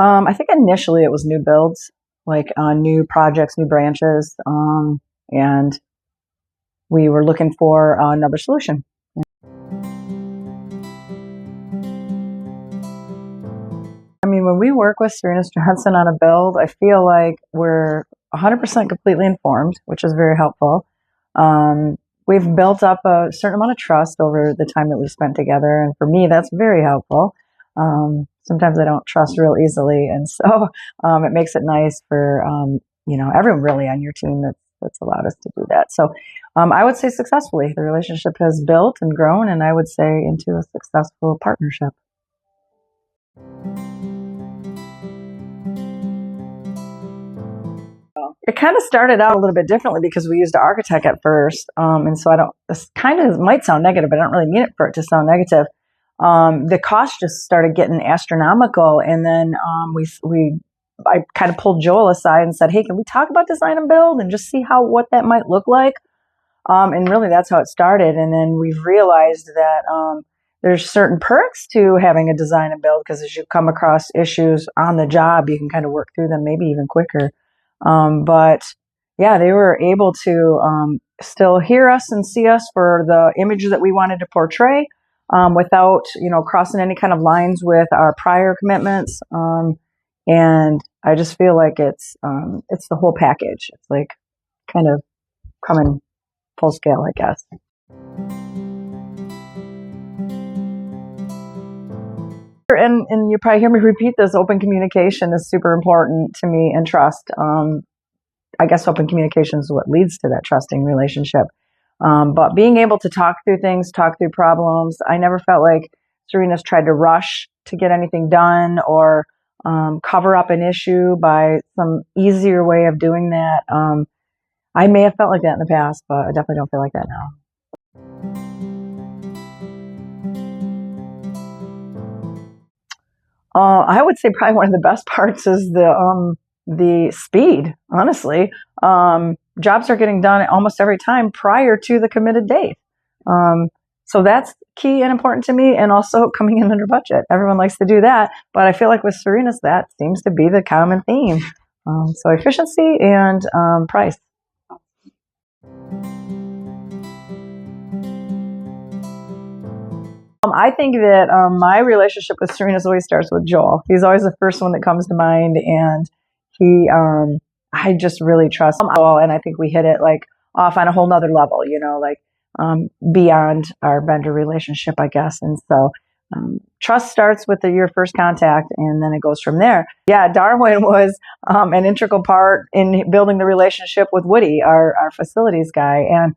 I think initially it was new builds, like new projects, new branches, and we were looking for another solution. I mean, when we work with Serenus Johnson on a build, I feel like we're 100% completely informed, which is very helpful. We've built up a certain amount of trust over the time that we've spent together, and for me, that's very helpful. Sometimes I don't trust real easily, and so it makes it nice for everyone really on your team that's allowed us to do that. So I would say successfully, the relationship has built and grown, and I would say into a successful partnership. It kind of started out a little bit differently because we used an architect at first, and so this kind of might sound negative, but I don't really mean it for it to sound negative. The cost just started getting astronomical, and then I kind of pulled Joel aside and said, "Hey, can we talk about design and build and just see what that might look like?" And really, that's how it started. And then we've realized that there's certain perks to having a design and build, because as you come across issues on the job, you can kind of work through them maybe even quicker. But yeah, they were able to still hear us and see us for the image that we wanted to portray, without crossing any kind of lines with our prior commitments. And I just feel like it's the whole package. It's like kind of coming full scale, I guess. And you probably hear me repeat this, open communication is super important to me, and trust. I guess open communication is what leads to that trusting relationship. But being able to talk through things, talk through problems, I never felt like Serenus tried to rush to get anything done or cover up an issue by some easier way of doing that. I may have felt like that in the past, but I definitely don't feel like that now. I would say probably one of the best parts is the speed, honestly. Jobs are getting done almost every time prior to the committed date. So that's key and important to me, and also coming in under budget. Everyone likes to do that, but I feel like with Serenus, that seems to be the common theme. So efficiency and price. I think that my relationship with Serenus always starts with Joel. He's always the first one that comes to mind, and I just really trust him. And I think we hit it like off on a whole nother level, beyond our vendor relationship, I guess. And so trust starts with your first contact, and then it goes from there. Yeah, Darwin was an integral part in building the relationship with Woody, our facilities guy, and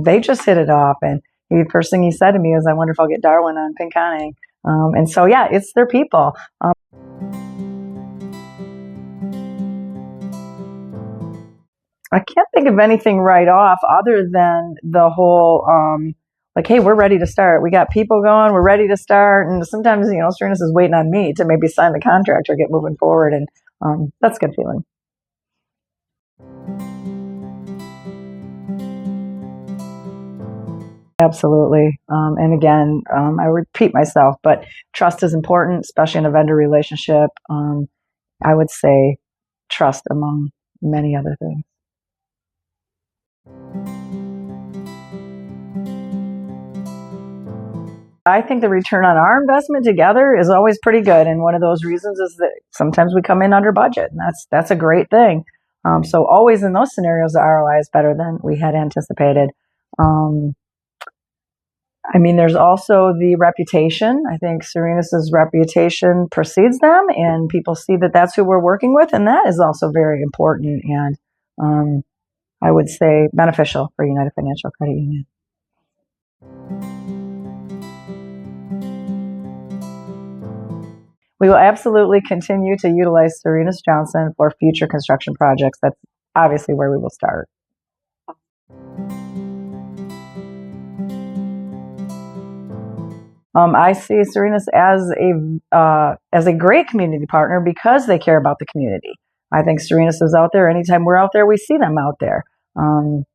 they just hit it off. And the first thing he said to me was, "I wonder if I'll get Darwin on Pinconning." And so, yeah, it's their people. I can't think of anything right off other than the whole, like, hey, we're ready to start. We got people going. We're ready to start. And sometimes, Serenus is waiting on me to maybe sign the contract or get moving forward. And that's a good feeling. Absolutely. And again, I repeat myself, but trust is important, especially in a vendor relationship. I would say trust among many other things. I think the return on our investment together is always pretty good. And one of those reasons is that sometimes we come in under budget, and that's a great thing. So always in those scenarios, the ROI is better than we had anticipated. There's also the reputation. I think Serenus's reputation precedes them, and people see that that's who we're working with, and that is also very important and I would say beneficial for United Financial Credit Union. We will absolutely continue to utilize Serenus Johnson for future construction projects. That's obviously where we will start. I see Serenus as a great community partner because they care about the community. I think Serenus is out there. Anytime we're out there, we see them out there.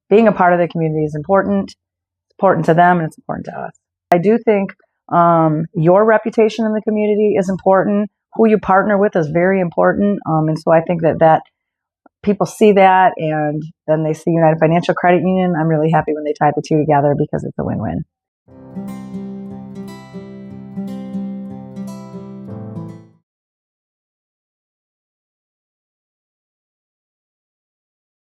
being a part of the community is important. It's important to them and it's important to us. I do think your reputation in the community is important. Who you partner with is very important. And so I think that people see that, and then they see United Financial Credit Union. I'm really happy when they tie the two together because it's a win-win.